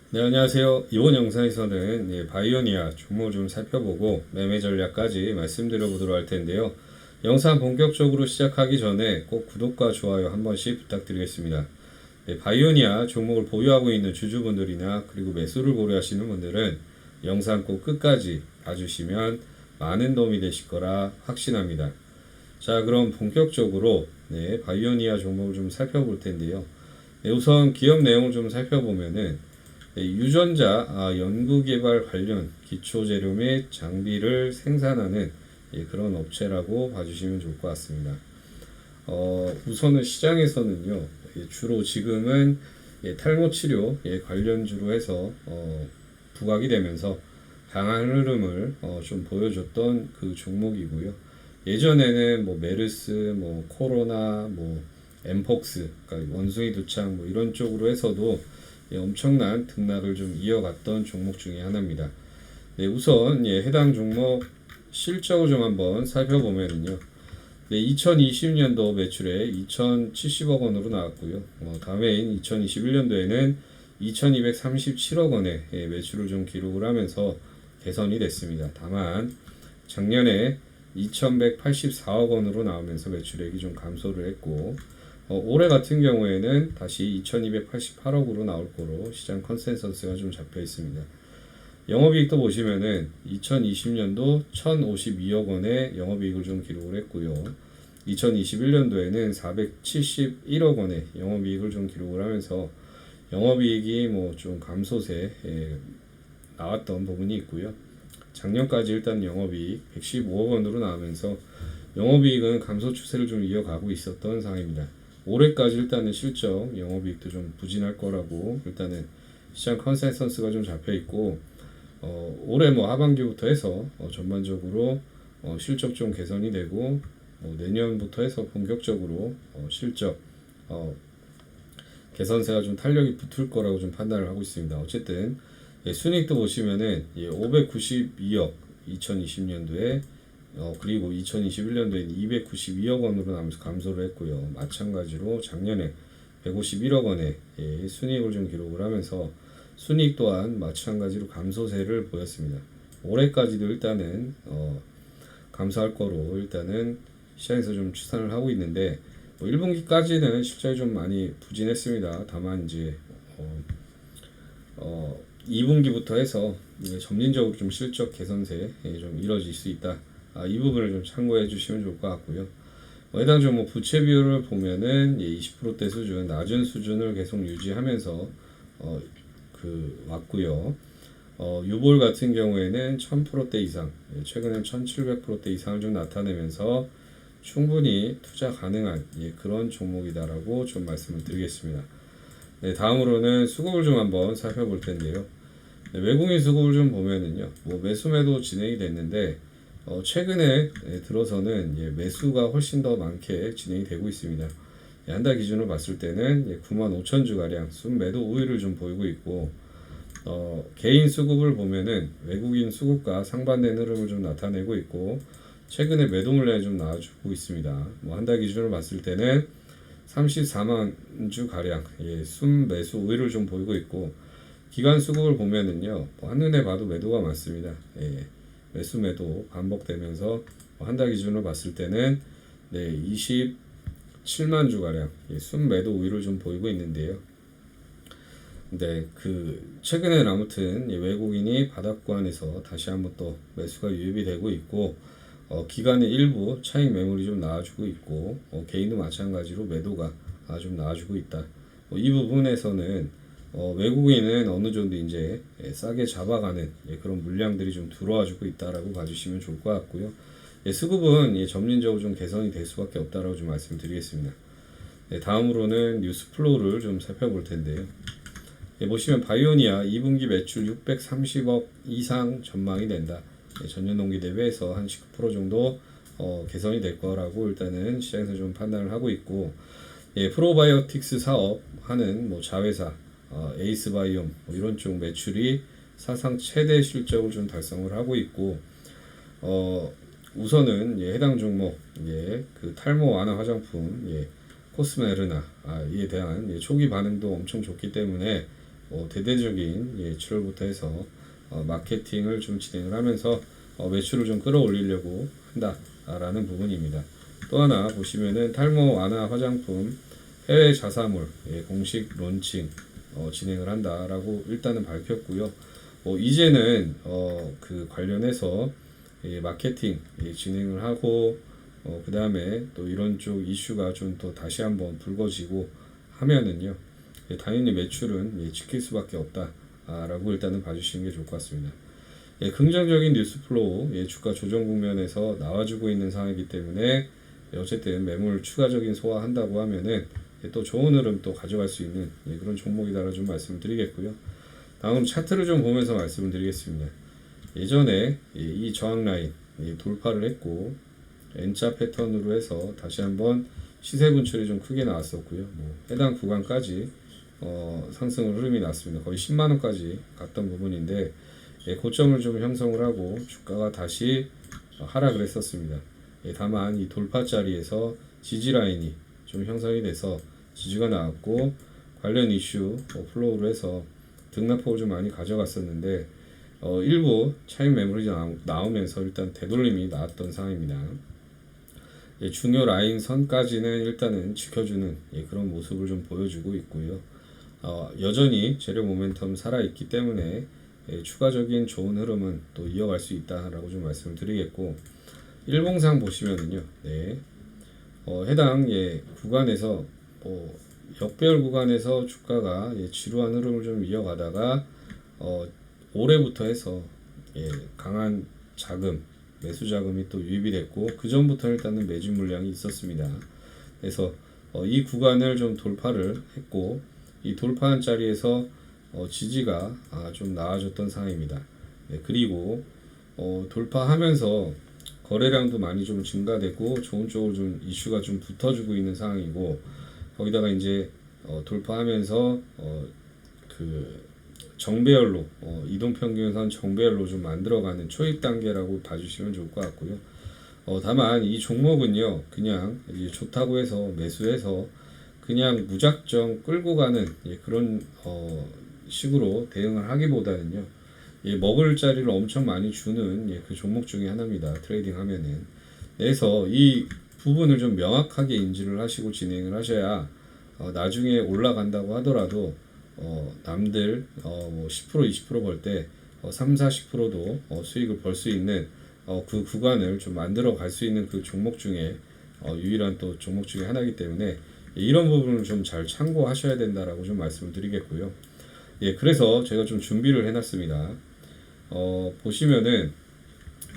네, 안녕하세요. 이번 영상에서는 바이오니아 종목을 좀 살펴보고 매매 전략까지 말씀드려 보도록 할 텐데요. 영상 본격적으로 시작하기 전에 꼭 구독과 좋아요 한 번씩 부탁드리겠습니다. 바이오니아 종목을 보유하고 있는 주주분들이나 그리고 매수를 고려하시는 분들은 영상 꼭 끝까지 봐주시면 많은 도움이 되실 거라 확신합니다. 자, 그럼 본격적으로 바이오니아 종목을 좀 살펴볼 텐데요. 우선 기업 내용을 좀 살펴보면은 유전자 연구개발 관련 기초재료 및 장비를 생산하는 그런 업체라고 봐주시면 좋을 것 같습니다. 우선은 시장에서는요, 주로 지금은 탈모 치료 관련주로 해서 부각이 되면서 강한 흐름을 좀 보여줬던 그 종목이고요. 예전에는 뭐 메르스, 뭐 코로나, 뭐 엠폭스, 그러니까 원숭이 두창 뭐 이런 쪽으로 해서도 엄청난 등락을 좀 이어갔던 종목 중에 하나입니다. 네, 우선 해당 종목 실적을 좀 한번 살펴보면요. 네, 2020년도 매출에 2,070억 원으로 나왔고요. 다음해인 2021년도에는 2,237억 원의 매출을 좀 기록을 하면서 개선이 됐습니다. 다만 작년에 2,184억 원으로 나오면서 매출액이 좀 감소를 했고 올해 같은 경우에는 다시 2,288억으로 나올 거로 시장 컨센서스가 좀 잡혀 있습니다. 영업이익도 보시면은 2020년도 1,052억 원의 영업이익을 좀 기록을 했고요. 2021년도에는 471억 원의 영업이익을 좀 기록을 하면서 영업이익이 뭐 좀 감소세 나왔던 부분이 있고요. 작년까지 일단 영업이익 115억 원으로 나오면서 영업이익은 감소 추세를 좀 이어가고 있었던 상황입니다. 올해까지 일단은 실적 영업이익도 좀 부진할 거라고 일단은 시장 컨센서스가 좀 잡혀 있고 올해 뭐 하반기부터 해서 전반적으로 실적 좀 개선이 되고 내년부터 해서 본격적으로 실적 개선세가 좀 탄력이 붙을 거라고 좀 판단을 하고 있습니다. 어쨌든 순이익도 보시면은 592억 2020년도에 그리고 2021년도에 292억 원으로 나면서 감소를 했고요. 마찬가지로 작년에 151억 원의 순이익을 좀 기록을 하면서 순이익 또한 마찬가지로 감소세를 보였습니다. 올해까지도 일단은 감소할 거로 일단은 시장에서 좀 추산을 하고 있는데 1분기까지는 실적이 좀 많이 부진했습니다. 다만 이제 2분기부터 해서 점진적으로 좀 실적 개선세 좀 이뤄질 수 있다. 이 부분을 좀 참고해 주시면 좋을 것 같고요. 해당 종목 부채 비율을 보면은 20%대 수준, 낮은 수준을 계속 유지하면서 왔고요. 유볼 같은 경우에는 1000%대 이상, 최근엔 1700%대 이상을 좀 나타내면서 충분히 투자 가능한 그런 종목이다라고 좀 말씀을 드리겠습니다. 네, 다음으로는 수급을 좀 한번 살펴볼 텐데요. 네, 외국인 수급을 좀 보면은요, 매수매도 진행이 됐는데 최근에 들어서는 매수가 훨씬 더 많게 진행이 되고 있습니다. 한 달 기준으로 봤을 때는 9만 5천 주 가량 순매도 우위를 좀 보이고 있고 개인 수급을 보면은 외국인 수급과 상반된 흐름을 좀 나타내고 있고 최근에 매도 물량이 좀 나와주고 있습니다. 한 달 기준으로 봤을 때는 34만 주 가량 순매수 우위를 좀 보이고 있고 기관 수급을 보면은요 한눈에 봐도 매도가 많습니다. 매수 매도 반복되면서 한 달 기준으로 봤을 때는 27만 주 가량 순매도 우위를 좀 보이고 있는데요. 최근에는 아무튼 외국인이 바닥권에서 다시 한번 또 매수가 유입이 되고 있고 기관의 일부 차익 매물이 좀 나와주고 있고 개인도 마찬가지로 매도가 좀 나와주고 있다. 이 부분에서는 외국인은 어느 정도 이제 싸게 잡아가는 그런 물량들이 좀 들어와주고 있다라고 봐주시면 좋을 것 같고요. 수급은 점진적으로 좀 개선이 될 수밖에 없다라고 좀 말씀드리겠습니다. 다음으로는 뉴스 플로우를 좀 살펴볼 텐데요. 보시면 바이오니아 2분기 매출 630억 이상 전망이 된다. 전년 동기 대비해서 한 19% 정도 개선이 될 거라고 일단은 시장에서 좀 판단을 하고 있고 프로바이오틱스 사업 하는 자회사 에이스바이옴 이런 쪽 매출이 사상 최대 실적을 좀 달성을 하고 있고 우선은 해당 종목 그 탈모 완화 화장품 코스메르나 이에 대한 초기 반응도 엄청 좋기 때문에 대대적인 7월부터 해서 마케팅을 좀 진행을 하면서 매출을 좀 끌어올리려고 한다라는 부분입니다. 또 하나 보시면은 탈모 완화 화장품 해외 자사몰 공식 론칭 진행을 한다라고 일단은 밝혔고요. 이제는 그 관련해서 마케팅 진행을 하고 그 다음에 또 이런 쪽 이슈가 좀 또 다시 한번 불거지고 하면은요, 당연히 매출은 지킬 수밖에 없다라고 일단은 봐주시는 게 좋을 것 같습니다. 긍정적인 뉴스 플로우, 주가 조정 국면에서 나와주고 있는 상황이기 때문에 어쨌든 매물 추가적인 소화한다고 하면은 또 좋은 흐름 또 가져갈 수 있는 그런 종목이다라고 좀 말씀을 드리겠고요. 다음 차트를 좀 보면서 말씀을 드리겠습니다. 예전에 이 저항 라인 돌파를 했고 N자 패턴으로 해서 다시 한번 시세 분출이 좀 크게 나왔었고요. 해당 구간까지 상승 흐름이 났습니다. 거의 10만 원까지 갔던 부분인데 고점을 좀 형성을 하고 주가가 다시 하락을 했었습니다. 다만 이 돌파 자리에서 지지 라인이 좀 형성이 돼서 지지가 나왔고 관련 이슈 플로우로 해서 등락폭을 좀 많이 가져갔었는데 일부 차익 매물이 나오면서 일단 되돌림이 나왔던 상황입니다. 중요 라인 선까지는 일단은 지켜주는 그런 모습을 좀 보여주고 있고요. 여전히 재료 모멘텀 살아있기 때문에 추가적인 좋은 흐름은 또 이어갈 수 있다라고 좀 말씀을 드리겠고, 일봉상 보시면은요, 해당 구간에서 역배열 구간에서 주가가 지루한 흐름을 좀 이어가다가 올해부터 해서 강한 자금 매수 자금이 또 유입이 됐고 그 전부터 일단은 매집 물량이 있었습니다. 그래서 이 구간을 좀 돌파를 했고 이 돌파한 자리에서 지지가 좀 나아졌던 상황입니다. 그리고 돌파하면서 거래량도 많이 좀 증가되고 좋은 쪽으로 좀 이슈가 좀 붙어주고 있는 상황이고 거기다가 이제 돌파하면서 그 정배열로 이동평균선 정배열로 좀 만들어가는 초입 단계라고 봐주시면 좋을 것 같고요. 다만 이 종목은요 그냥 이제 좋다고 해서 매수해서 그냥 무작정 끌고 가는 그런 식으로 대응을 하기보다는요 먹을 자리를 엄청 많이 주는 그 종목 중에 하나입니다. 트레이딩 하면은. 그래서 이 부분을 좀 명확하게 인지를 하시고 진행을 하셔야 나중에 올라간다고 하더라도 남들 뭐 10% 20% 벌 때 3, 40%도 수익을 벌 수 있는 그 구간을 좀 만들어 갈 수 있는 그 종목 중에 유일한 또 종목 중에 하나이기 때문에 이런 부분을 좀 잘 참고하셔야 된다라고 좀 말씀을 드리겠고요. 그래서 제가 좀 준비를 해놨습니다. 보시면은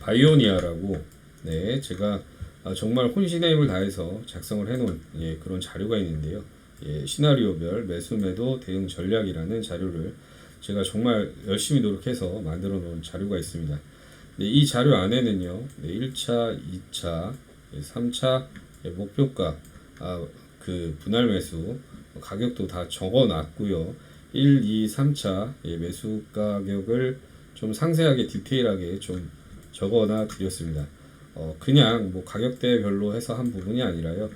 바이오니아라고 제가 정말 혼신의 힘을 다해서 작성을 해놓은 그런 자료가 있는데요. 시나리오별 매수 매도 대응 전략이라는 자료를 제가 정말 열심히 노력해서 만들어 놓은 자료가 있습니다. 이 자료 안에는요 1차, 2차, 3차 목표가 그 분할 매수 가격도 다 적어 놨고요. 1, 2, 3차 매수 가격을 좀 상세하게 디테일하게 좀 적어놔 드렸습니다. 그냥 뭐 가격대별로 해서 한 부분이 아니라요.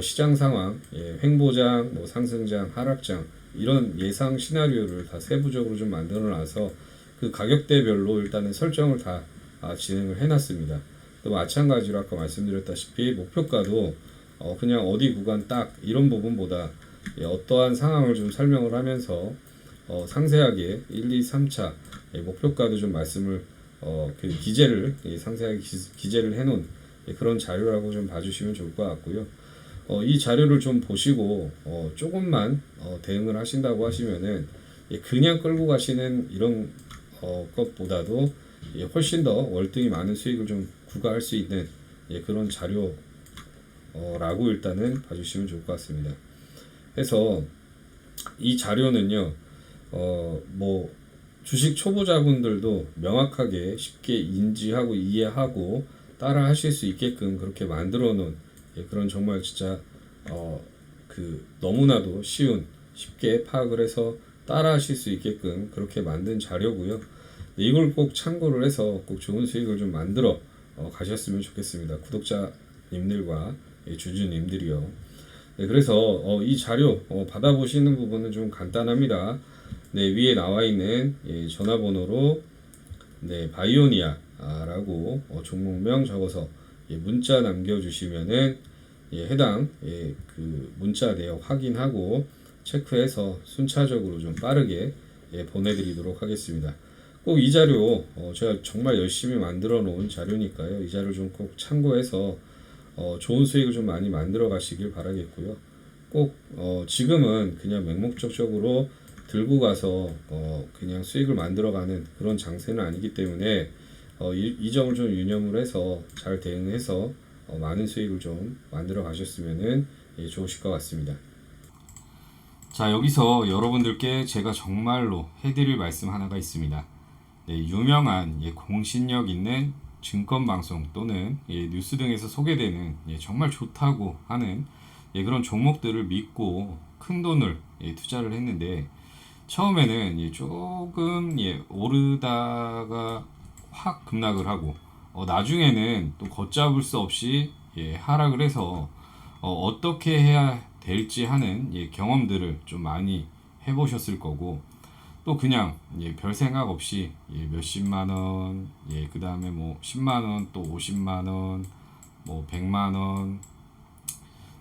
시장 상황, 횡보장, 뭐 상승장, 하락장 이런 예상 시나리오를 다 세부적으로 좀 만들어놔서 그 가격대별로 일단은 설정을 다 진행을 해놨습니다. 또 마찬가지로 아까 말씀드렸다시피 목표가도 그냥 어디 구간 딱 이런 부분보다 어떠한 상황을 좀 설명을 하면서 상세하게 1, 2, 3차 목표가도 좀 말씀을 그 기재를 상세하게 기재를 해놓은 그런 자료라고 좀 봐주시면 좋을 것 같고요. 이 자료를 좀 보시고 조금만 대응을 하신다고 하시면은 그냥 끌고 가시는 이런 것보다도 훨씬 더 월등히 많은 수익을 좀 구가할 수 있는 그런 자료라고 일단은 봐주시면 좋을 것 같습니다. 그래서 이 자료는요 뭐 주식 초보자분들도 명확하게 쉽게 인지하고 이해하고 따라 하실 수 있게끔 그렇게 만들어 놓은 그런 정말 진짜 그 너무나도 쉬운 쉽게 파악을 해서 따라 하실 수 있게끔 그렇게 만든 자료고요. 이걸 꼭 참고를 해서 꼭 좋은 수익을 좀 만들어 가셨으면 좋겠습니다. 구독자님들과 주주님들이요. 그래서 이 자료 받아보시는 부분은 좀 간단합니다. 네, 위에 나와 있는 전화번호로 네, 바이오니아라고 종목명 적어서 문자 남겨주시면은 해당 그 문자 내역 확인하고 체크해서 순차적으로 좀 빠르게 보내드리도록 하겠습니다. 꼭 이 자료 제가 정말 열심히 만들어 놓은 자료니까요. 이 자료 좀 꼭 참고해서 좋은 수익을 좀 많이 만들어 가시길 바라겠고요. 꼭 지금은 그냥 맹목적으로 들고 가서 그냥 수익을 만들어가는 그런 장세는 아니기 때문에 이 점을 좀 유념을 해서 잘 대응해서 많은 수익을 좀 만들어 가셨으면 좋으실 것 같습니다. 자, 여기서 여러분들께 제가 정말로 해드릴 말씀 하나가 있습니다. 네, 유명한 공신력 있는 증권방송 또는 뉴스 등에서 소개되는 정말 좋다고 하는 그런 종목들을 믿고 큰 돈을 투자를 했는데 처음에는 조금 오르다가 확 급락을 하고 나중에는 또 걷잡을 수 없이 하락을 해서 어떻게 해야 될지 하는 경험들을 좀 많이 해보셨을 거고 또 그냥 별 생각 없이 몇십만 원, 그 다음에 뭐 10만 원, 또 50만 원, 뭐 100만 원,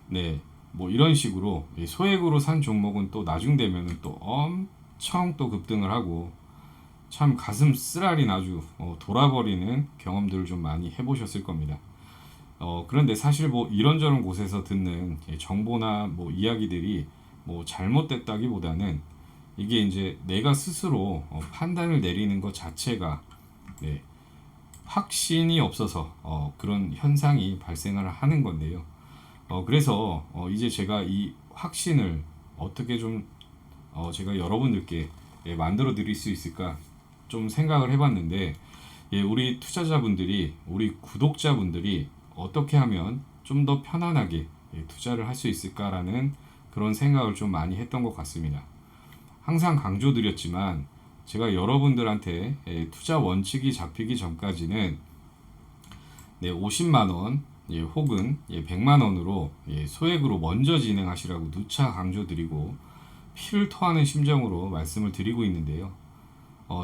네, 뭐 이런 식으로 소액으로 산 종목은 또 나중 되면은 또 엄청 또 급등을 하고 참 가슴 쓰라린 아주 돌아버리는 경험들을 좀 많이 해보셨을 겁니다. 그런데 사실 뭐 이런저런 곳에서 듣는 정보나 뭐 이야기들이 뭐 잘못됐다기보다는 이게 이제 내가 스스로 판단을 내리는 것 자체가 네, 확신이 없어서 그런 현상이 발생을 하는 건데요. 그래서 이제 제가 이 확신을 어떻게 좀 제가 여러분들께 만들어 드릴 수 있을까 좀 생각을 해봤는데 우리 투자자분들이 우리 구독자분들이 어떻게 하면 좀 더 편안하게 투자를 할 수 있을까라는 그런 생각을 좀 많이 했던 것 같습니다. 항상 강조드렸지만 제가 여러분들한테 투자 원칙이 잡히기 전까지는 50만 원 혹은 100만 원으로 소액으로 먼저 진행하시라고 누차 강조드리고 피를 토하는 심정으로 말씀을 드리고 있는데요.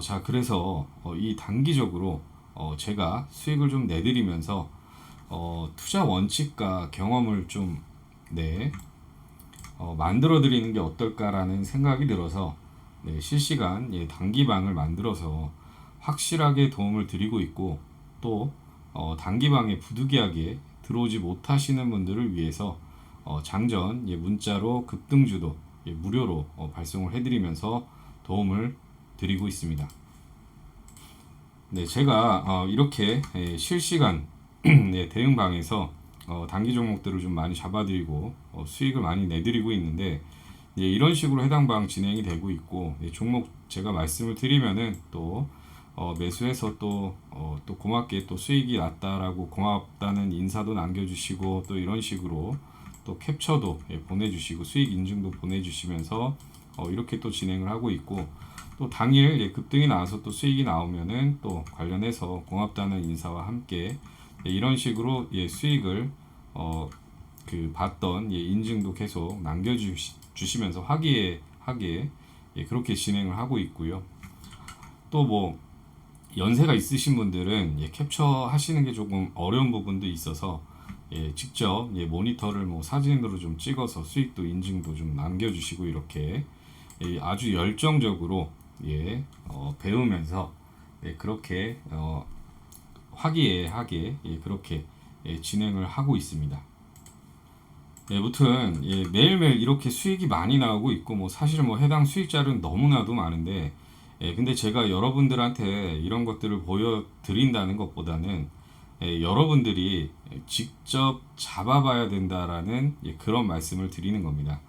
자, 그래서 이 단기적으로 제가 수익을 좀 내드리면서 투자 원칙과 경험을 좀 만들어 드리는 게 어떨까라는 생각이 들어서 실시간 단기방을 만들어서 확실하게 도움을 드리고 있고 또 단기방에 부득이하게 들어오지 못하시는 분들을 위해서 장전 문자로 급등주도 무료로 발송을 해드리면서 도움을 드리고 있습니다. 네, 제가 이렇게 실시간 대응방에서 단기 종목들을 좀 많이 잡아드리고 수익을 많이 내드리고 있는데 이런 식으로 해당 방 진행이 되고 있고 종목 제가 말씀을 드리면은 또 매수해서 또 고맙게 또 수익이 났다라고 고맙다는 인사도 남겨주시고 또 이런 식으로 또 캡처도 보내주시고 수익 인증도 보내주시면서 이렇게 또 진행을 하고 있고 또 당일 급등이 나와서 또 수익이 나오면은 또 관련해서 고맙다는 인사와 함께 이런 식으로 수익을 그 받던 인증도 계속 남겨주시면서 화기애애하게 그렇게 진행을 하고 있고요. 또 뭐 연세가 있으신 분들은 캡처 하시는 게 조금 어려운 부분도 있어서 직접 모니터를 뭐 사진으로 좀 찍어서 수익도 인증도 좀 남겨주시고 이렇게 아주 열정적으로 배우면서 그렇게 화기애애하게 그렇게 진행을 하고 있습니다. 무튼 매일매일 이렇게 수익이 많이 나오고 있고 뭐 사실은 뭐 해당 수익자는 너무나도 많은데 근데 제가 여러분들한테 이런 것들을 보여드린다는 것보다는 여러분들이 직접 잡아봐야 된다라는 그런 말씀을 드리는 겁니다.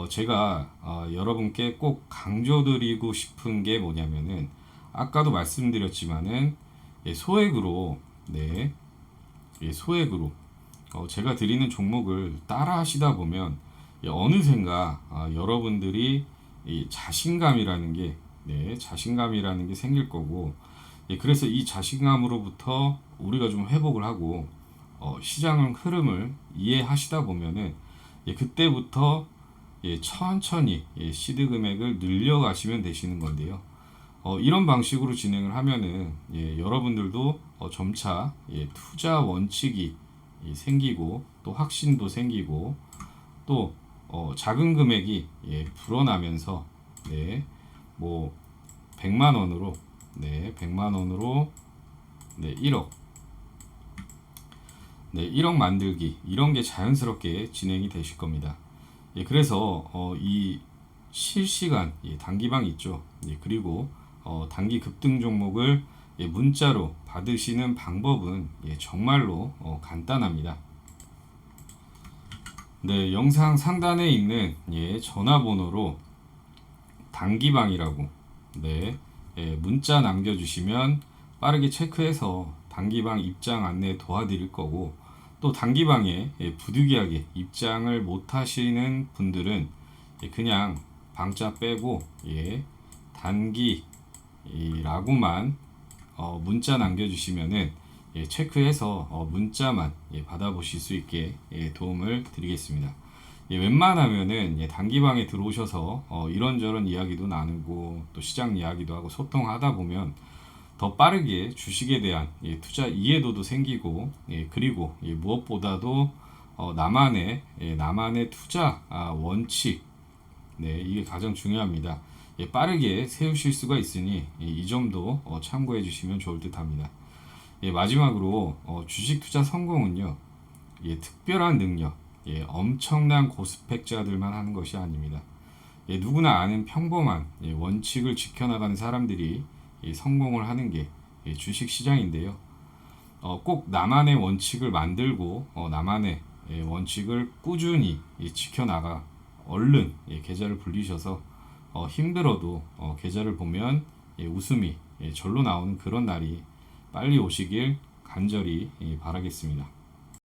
제가 여러분께 꼭 강조드리고 싶은 게 뭐냐면은 아까도 말씀드렸지만은 소액으로 소액으로 제가 드리는 종목을 따라 하시다 보면 어느샌가 여러분들이 이 자신감이라는 게 생길 거고 그래서 이 자신감으로부터 우리가 좀 회복을 하고 시장 흐름을 이해하시다 보면은 그때부터 천천히 시드 금액을 늘려가시면 되시는 건데요. 이런 방식으로 진행을 하면은 여러분들도 점차 투자 원칙이 생기고 또 확신도 생기고 또 작은 금액이 불어나면서 뭐 100만 원으로 100만 원으로 1억 1억 만들기 이런 게 자연스럽게 진행이 되실 겁니다. 그래서 이 실시간 단기방 있죠. 그리고 단기 급등 종목을 문자로 받으시는 방법은 정말로 간단합니다. 영상 상단에 있는 전화번호로 단기방이라고 문자 남겨주시면 빠르게 체크해서 단기방 입장 안내 도와드릴 거고, 또 단기방에 부득이하게 입장을 못 하시는 분들은 그냥 방자 빼고 단기라고만 문자 남겨주시면은 체크해서 문자만 받아보실 수 있게 도움을 드리겠습니다. 웬만하면은 단기방에 들어오셔서 이런저런 이야기도 나누고 또 시장 이야기도 하고 소통하다 보면 더 빠르게 주식에 대한 투자 이해도도 생기고, 그리고 무엇보다도 나만의 투자 원칙, 이게 가장 중요합니다. 빠르게 세우실 수가 있으니 이 점도 참고해 주시면 좋을 듯 합니다. 마지막으로 주식 투자 성공은요, 특별한 능력, 엄청난 고스펙자들만 하는 것이 아닙니다. 누구나 아는 평범한 원칙을 지켜나가는 사람들이 성공을 하는 게 주식 시장인데요. 꼭 나만의 원칙을 만들고 나만의 원칙을 꾸준히 지켜나가 얼른 계좌를 불리셔서 힘들어도 계좌를 보면 웃음이 절로 나오는 그런 날이 빨리 오시길 간절히 바라겠습니다.